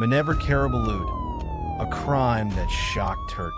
Münevver Karabulut, a crime that shocked Turkey.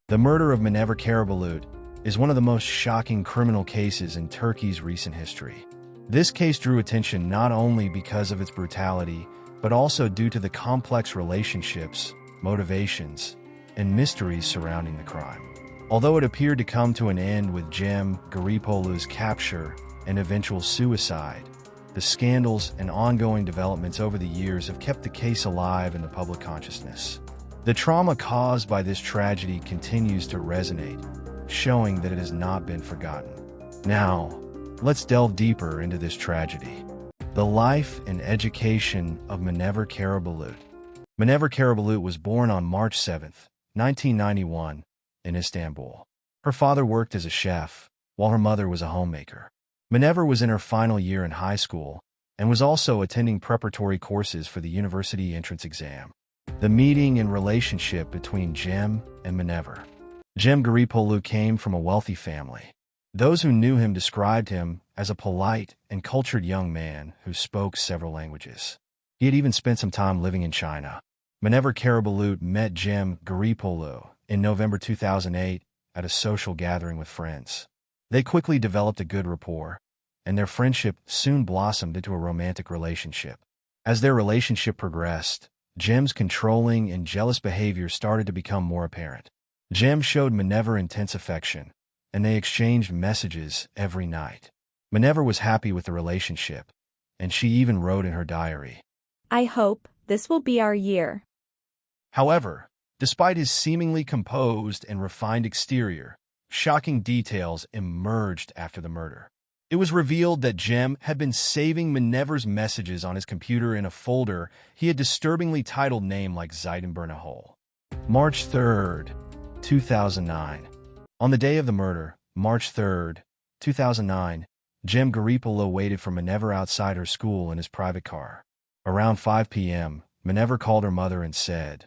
The murder of Münevver Karabulut is one of the most shocking criminal cases in Turkey's recent history. This case drew attention not only because of its brutality, but also due to the complex relationships, motivations, and mysteries surrounding the crime. Although it appeared to come to an end with Cem Garipolu's capture and eventual suicide, the scandals and ongoing developments over the years have kept the case alive in the public consciousness. The trauma caused by this tragedy continues to resonate, showing that it has not been forgotten. Now, let's delve deeper into this tragedy. The life and education of Münevver Karabulut. Münevver Karabulut was born on March 7, 1991, in Istanbul. Her father worked as a chef, while her mother was a homemaker. Münevver was in her final year in high school and was also attending preparatory courses for the university entrance exam. The meeting and relationship between Cem and Münevver. Cem Garipolu came from a wealthy family. Those who knew him described him as a polite and cultured young man who spoke several languages. He had even spent some time living in China. Münevver Karabulut met Cem Garipolu in November 2008 at a social gathering with friends. They quickly developed a good rapport, and their friendship soon blossomed into a romantic relationship. As their relationship progressed, Cem's controlling and jealous behavior started to become more apparent. Cem showed Münevver intense affection, and they exchanged messages every night. Münevver was happy with the relationship, and she even wrote in her diary, "I hope this will be our year." However, despite his seemingly composed and refined exterior, shocking details emerged after the murder. It was revealed that Cem had been saving Münevver's messages on his computer in a folder he had disturbingly titled name like Zeidenbernahol. March 3, 2009. On the day of the murder, March 3, 2009, Cem Garipolu waited for Münevver outside her school in his private car. Around 5 p.m., Münevver called her mother and said,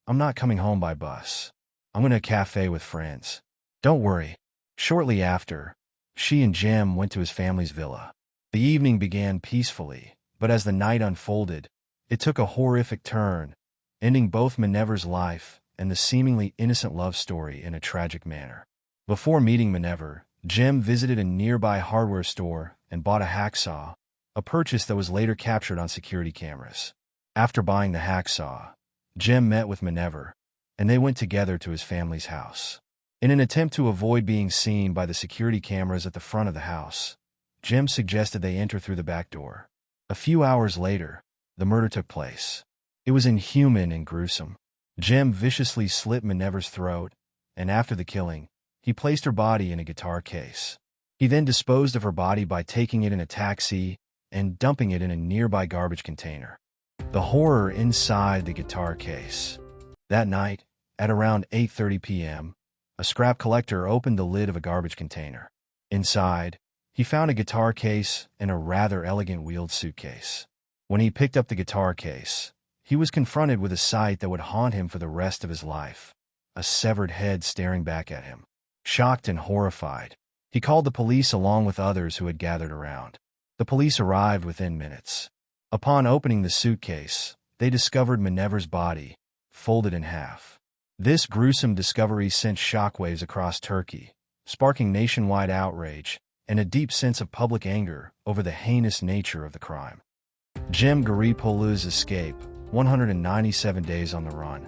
"I'm not coming home by bus. I'm going to a cafe with friends. Don't worry." Shortly after, she and Cem went to his family's villa. The evening began peacefully, but as the night unfolded, it took a horrific turn, ending both Münevver's life and the seemingly innocent love story in a tragic manner. Before meeting Münevver, Cem visited a nearby hardware store and bought a hacksaw, a purchase that was later captured on security cameras. After buying the hacksaw, Cem met with Münevver, and they went together to his family's house. In an attempt to avoid being seen by the security cameras at the front of the house, Cem suggested they enter through the back door. A few hours later, the murder took place. It was inhuman and gruesome. Cem viciously slit Münevver's throat, and after the killing, he placed her body in a guitar case. He then disposed of her body by taking it in a taxi and dumping it in a nearby garbage container. The horror inside the guitar case. That night, at around 8:30 p.m., a scrap collector opened the lid of a garbage container. Inside, he found a guitar case and a rather elegant wheeled suitcase. When he picked up the guitar case, he was confronted with a sight that would haunt him for the rest of his life: a severed head staring back at him. Shocked and horrified, he called the police along with others who had gathered around. The police arrived within minutes. Upon opening the suitcase, they discovered Münevver's body, folded in half. This gruesome discovery sent shockwaves across Turkey, sparking nationwide outrage and a deep sense of public anger over the heinous nature of the crime. Cem Garipolu's escape, 197 days on the run.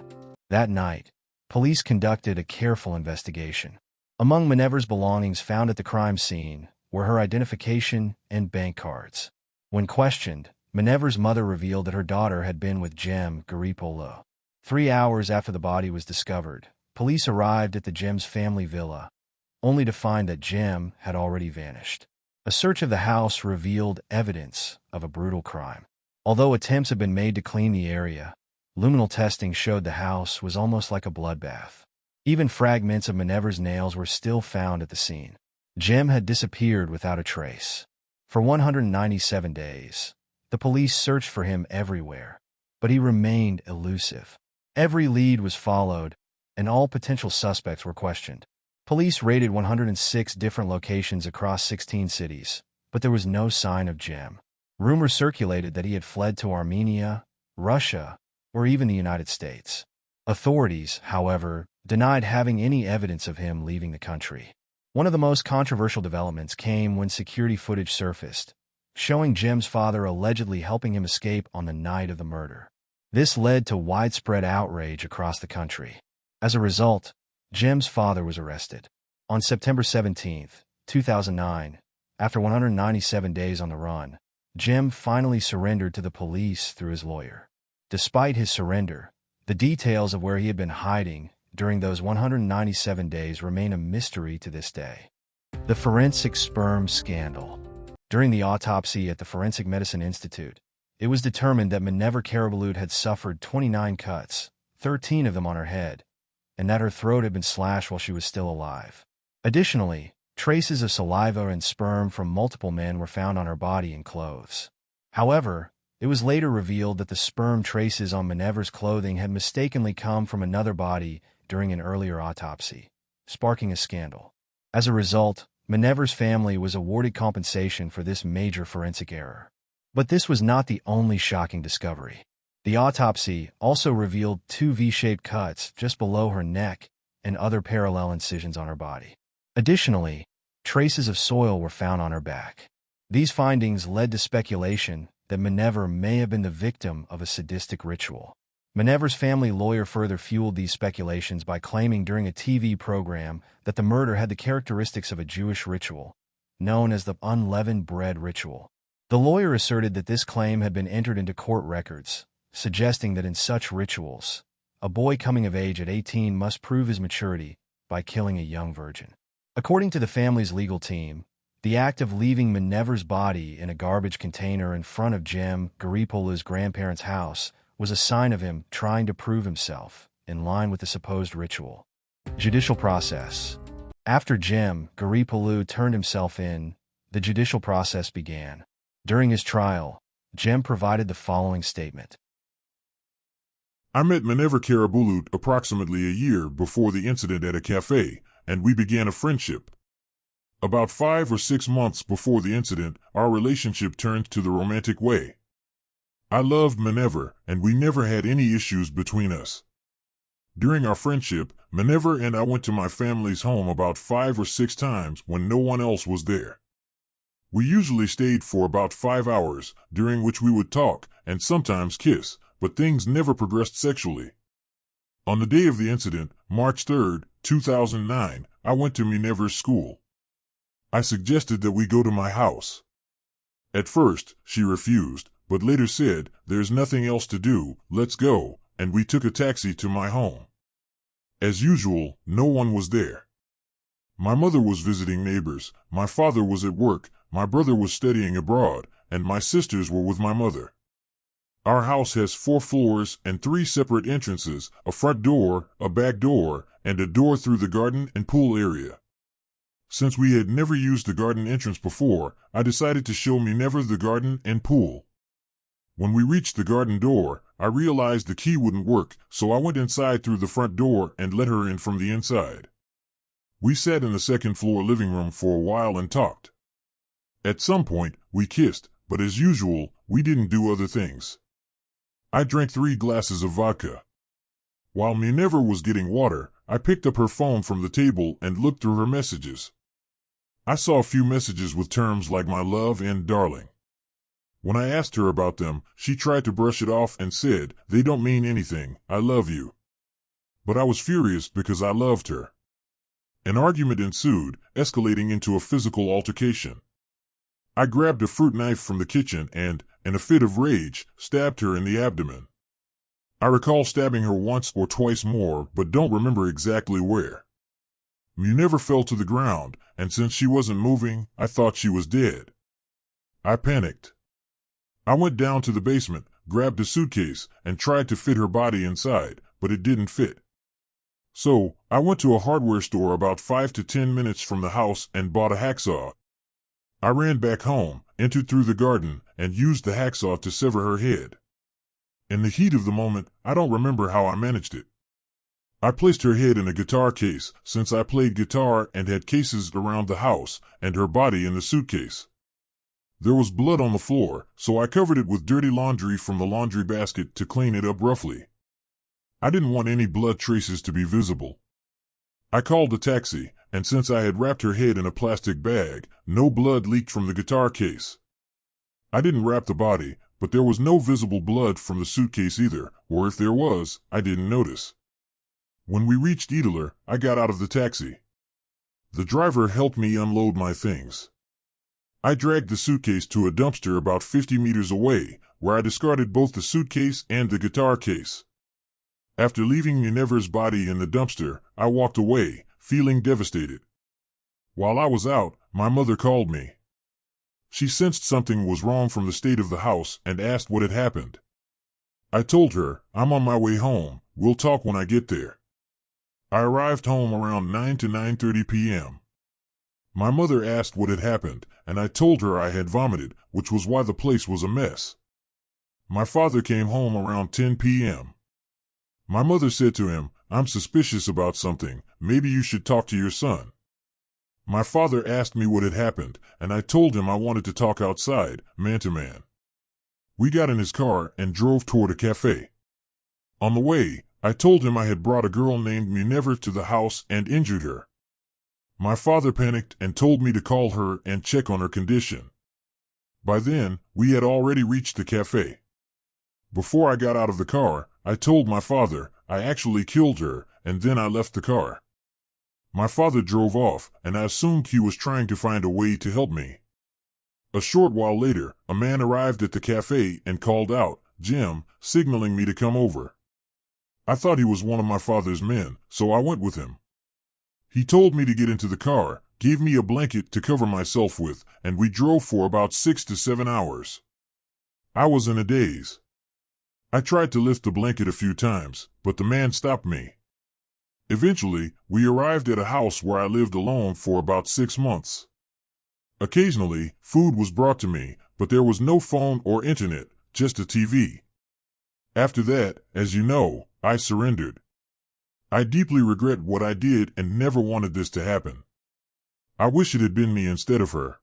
That night, police conducted a careful investigation. Among Münevver's belongings found at the crime scene were her identification and bank cards. When questioned, Münevver's mother revealed that her daughter had been with Cem Garipolu. 3 hours after the body was discovered, police arrived at the Cem's family villa, only to find that Cem had already vanished. A search of the house revealed evidence of a brutal crime. Although attempts had been made to clean the area, luminal testing showed the house was almost like a bloodbath. Even fragments of Münevver's nails were still found at the scene. Cem had disappeared without a trace. For 197 days, the police searched for him everywhere, but he remained elusive. Every lead was followed, and all potential suspects were questioned. Police raided 106 different locations across 16 cities, but there was no sign of Jem. Rumors circulated that he had fled to Armenia, Russia, or even the United States. Authorities, however, denied having any evidence of him leaving the country. One of the most controversial developments came when security footage surfaced, showing Jem's father allegedly helping him escape on the night of the murder. This led to widespread outrage across the country. As a result, Jem's father was arrested. On September 17, 2009, after 197 days on the run, Jem finally surrendered to the police through his lawyer. Despite his surrender, the details of where he had been hiding during those 197 days remain a mystery to this day. The forensic sperm scandal. During the autopsy at the Forensic Medicine Institute, it was determined that Münevver Karabulut had suffered 29 cuts, 13 of them on her head, and that her throat had been slashed while she was still alive. Additionally, traces of saliva and sperm from multiple men were found on her body and clothes. However, it was later revealed that the sperm traces on Münevver's clothing had mistakenly come from another body during an earlier autopsy, sparking a scandal. As a result, Münevver's family was awarded compensation for this major forensic error. But this was not the only shocking discovery. The autopsy also revealed 2 V-shaped cuts just below her neck and other parallel incisions on her body. Additionally, traces of soil were found on her back. These findings led to speculation that Münevver may have been the victim of a sadistic ritual. Münevver's family lawyer further fueled these speculations by claiming during a TV program that the murder had the characteristics of a Jewish ritual, known as the unleavened bread ritual. The lawyer asserted that this claim had been entered into court records, suggesting that in such rituals, a boy coming of age at 18 must prove his maturity by killing a young virgin. According to the family's legal team, the act of leaving Münevver's body in a garbage container in front of Jem Garipolu's grandparents' house was a sign of him trying to prove himself, in line with the supposed ritual. Judicial process. After Jem Garipolu turned himself in, the judicial process began. During his trial, Jem provided the following statement. I met Münevver Karabulut approximately a year before the incident at a cafe, and we began a friendship. About 5 or 6 months before the incident, our relationship turned to the romantic way. I loved Münevver, and we never had any issues between us. During our friendship, Münevver and I went to my family's home about 5 or 6 times when no one else was there. We usually stayed for about 5 hours, during which we would talk and sometimes kiss, but things never progressed sexually. On the day of the incident, March 3, 2009, I went to Münevver's school. I suggested that we go to my house. At first, she refused, but later said, "There's nothing else to do, let's go," and we took a taxi to my home. As usual, no one was there. My mother was visiting neighbors, my father was at work, my brother was studying abroad, and my sisters were with my mother. Our house has 4 floors and 3 separate entrances, a front door, a back door, and a door through the garden and pool area. Since we had never used the garden entrance before, I decided to show Münevver the garden and pool. When we reached the garden door, I realized the key wouldn't work, so I went inside through the front door and let her in from the inside. We sat in the second-floor living room for a while and talked. At some point, we kissed, but as usual, we didn't do other things. I drank 3 glasses of vodka. While Münevver was getting water, I picked up her phone from the table and looked through her messages. I saw a few messages with terms like "my love" and "darling." When I asked her about them, she tried to brush it off and said, "They don't mean anything, I love you." But I was furious because I loved her. An argument ensued, escalating into a physical altercation. I grabbed a fruit knife from the kitchen and, in a fit of rage, stabbed her in the abdomen. I recall stabbing her once or twice more, but don't remember exactly where. Münevver fell to the ground, and since she wasn't moving, I thought she was dead. I panicked. I went down to the basement, grabbed a suitcase, and tried to fit her body inside, but it didn't fit. So, I went to a hardware store about 5 to 10 minutes from the house and bought a hacksaw. I ran back home, entered through the garden, and used the hacksaw to sever her head. In the heat of the moment, I don't remember how I managed it. I placed her head in a guitar case, since I played guitar and had cases around the house, and her body in the suitcase. There was blood on the floor, so I covered it with dirty laundry from the laundry basket to clean it up roughly. I didn't want any blood traces to be visible. I called a taxi, and since I had wrapped her head in a plastic bag, no blood leaked from the guitar case. I didn't wrap the body, but there was no visible blood from the suitcase either, or if there was, I didn't notice. When we reached Idler, I got out of the taxi. The driver helped me unload my things. I dragged the suitcase to a dumpster about 50 meters away, where I discarded both the suitcase and the guitar case. After leaving Münevver's body in the dumpster, I walked away, feeling devastated. While I was out, my mother called me. She sensed something was wrong from the state of the house and asked what had happened. I told her, "I'm on my way home, we'll talk when I get there." I arrived home around 9 to 9:30 p.m. My mother asked what had happened, and I told her I had vomited, which was why the place was a mess. My father came home around 10 p.m. My mother said to him, "I'm suspicious about something, maybe you should talk to your son." My father asked me what had happened, and I told him I wanted to talk outside, man to man. We got in his car and drove toward a cafe. On the way, I told him I had brought a girl named Münevver to the house and injured her. My father panicked and told me to call her and check on her condition. By then, we had already reached the cafe. Before I got out of the car, I told my father I actually killed her, and then I left the car. My father drove off, and I assumed he was trying to find a way to help me. A short while later, a man arrived at the cafe and called out, "Jim," signaling me to come over. I thought he was one of my father's men, so I went with him. He told me to get into the car, gave me a blanket to cover myself with, and we drove for about 6 to 7 hours. I was in a daze. I tried to lift the blanket a few times, but the man stopped me. Eventually, we arrived at a house where I lived alone for about 6 months. Occasionally, food was brought to me, but there was no phone or internet, just a TV. After that, as you know, I surrendered. I deeply regret what I did and never wanted this to happen. I wish it had been me instead of her.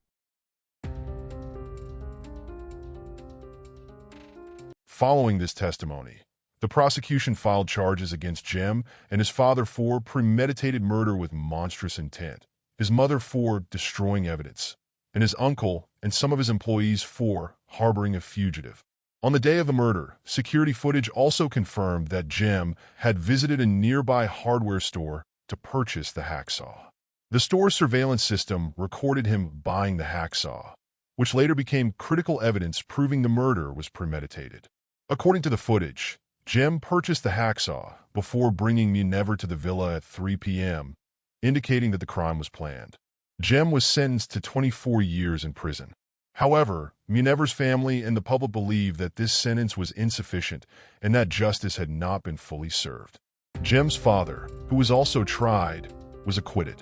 Following this testimony, the prosecution filed charges against Jim and his father for premeditated murder with monstrous intent, his mother for destroying evidence, and his uncle and some of his employees for harboring a fugitive. On the day of the murder, security footage also confirmed that Jim had visited a nearby hardware store to purchase the hacksaw. The store's surveillance system recorded him buying the hacksaw, which later became critical evidence proving the murder was premeditated. According to the footage, Jim purchased the hacksaw before bringing Münevver to the villa at 3 p.m., indicating that the crime was planned. Jim was sentenced to 24 years in prison. However, Münevver's family and the public believe that this sentence was insufficient and that justice had not been fully served. Jim's father, who was also tried, was acquitted.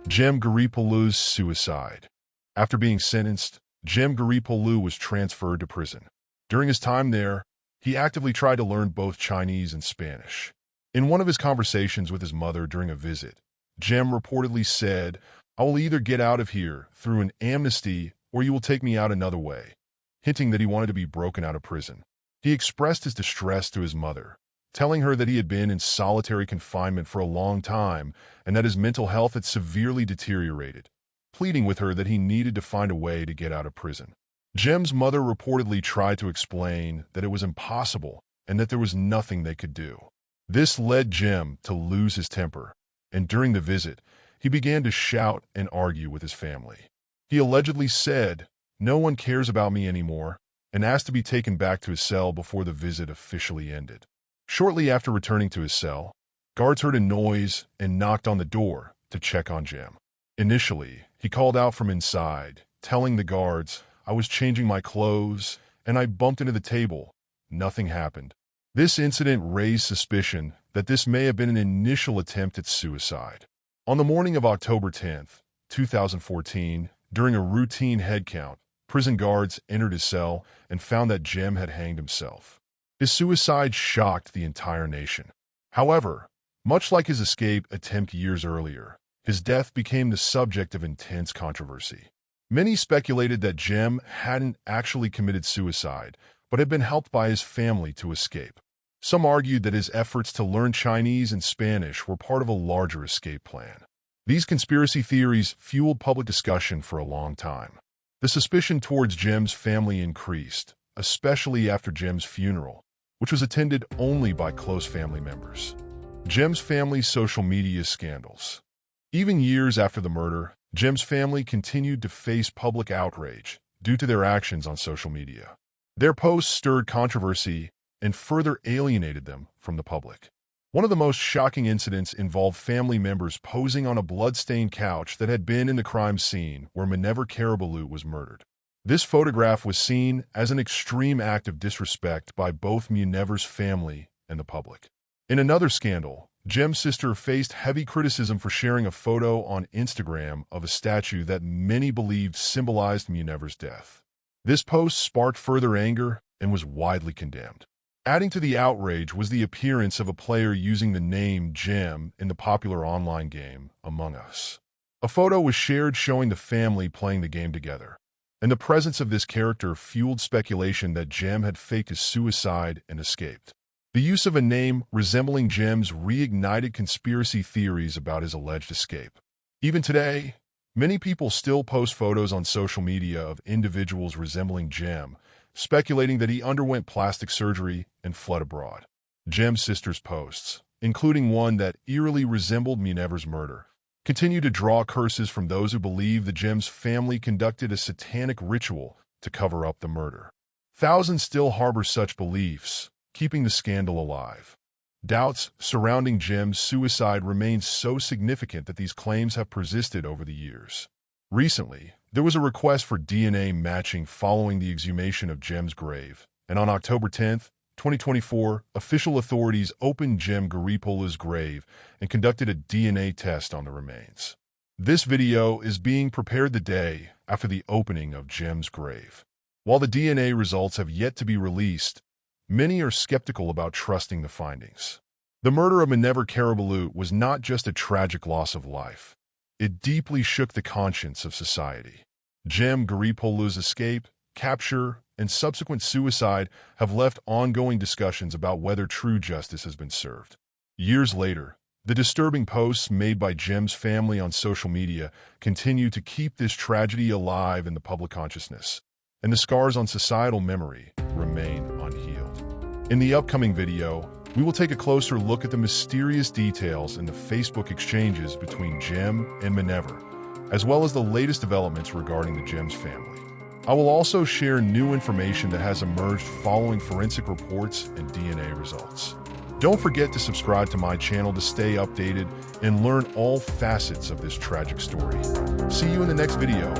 Jim Garipolu's suicide. After being sentenced, Jim Garipolu was transferred to prison. During his time there, he actively tried to learn both Chinese and Spanish. In one of his conversations with his mother during a visit, Jim reportedly said, "I will either get out of here through an amnesty or you will take me out another way," hinting that he wanted to be broken out of prison. He expressed his distress to his mother, telling her that he had been in solitary confinement for a long time and that his mental health had severely deteriorated, pleading with her that he needed to find a way to get out of prison. Jim's mother reportedly tried to explain that it was impossible and that there was nothing they could do. This led Jim to lose his temper, and during the visit, he began to shout and argue with his family. He allegedly said, "No one cares about me anymore," and asked to be taken back to his cell before the visit officially ended. Shortly after returning to his cell, guards heard a noise and knocked on the door to check on Jim. Initially, he called out from inside, telling the guards, "I was changing my clothes, and I bumped into the table. Nothing happened." This incident raised suspicion that this may have been an initial attempt at suicide. On the morning of October 10th, 2014, during a routine head count, prison guards entered his cell and found that Jim had hanged himself. His suicide shocked the entire nation. However, Much like his escape attempt years earlier, his death became the subject of intense controversy. Many speculated that Jem hadn't actually committed suicide, but had been helped by his family to escape. Some argued that his efforts to learn Chinese and Spanish were part of a larger escape plan. These conspiracy theories fueled public discussion for a long time. The suspicion towards Jem's family increased, especially after Jem's funeral, which was attended only by close family members. Jem's family's social media scandals. Even years after the murder, Jem's family continued to face public outrage due to their actions on social media. Their posts stirred controversy and further alienated them from the public. One of the most shocking incidents involved family members posing on a blood-stained couch that had been in the crime scene where Münevver Karabulut was murdered. This photograph was seen as an extreme act of disrespect by both Münevver's family and the public. In another scandal, Jem's sister faced heavy criticism for sharing a photo on Instagram of a statue that many believed symbolized Münevver's death. This post sparked further anger and was widely condemned. Adding to the outrage was the appearance of a player using the name Jem in the popular online game Among Us. A photo was shared showing the family playing the game together, and the presence of this character fueled speculation that Jem had faked his suicide and escaped. The use of a name resembling Jem's reignited conspiracy theories about his alleged escape. Even today, many people still post photos on social media of individuals resembling Jem, speculating that he underwent plastic surgery and fled abroad. Jem's sister's posts, including one that eerily resembled Münevver's murder, continue to draw curses from those who believe that Jem's family conducted a satanic ritual to cover up the murder. Thousands still harbor such beliefs, keeping the scandal alive. Doubts surrounding Jem's suicide remain so significant that these claims have persisted over the years. Recently, there was a request for DNA matching following the exhumation of Jem's grave, and on October 10, 2024, official authorities opened Jem Garipola's grave and conducted a DNA test on the remains. This video is being prepared the day after the opening of Jem's grave. While the DNA results have yet to be released, many are skeptical about trusting the findings. The murder of Münevver Karabulut was not just a tragic loss of life. It deeply shook the conscience of society. Jem Garipola's escape, capture, and subsequent suicide have left ongoing discussions about whether true justice has been served. Years later, the disturbing posts made by Jem's family on social media continue to keep this tragedy alive in the public consciousness, and the scars on societal memory remain unhealed. In the upcoming video, we will take a closer look at the mysterious details in the Facebook exchanges between Jem and Münevver, as well as the latest developments regarding the Jem's family. I will also share new information that has emerged following forensic reports and DNA results. Don't forget to subscribe to my channel to stay updated and learn all facets of this tragic story. See you in the next video.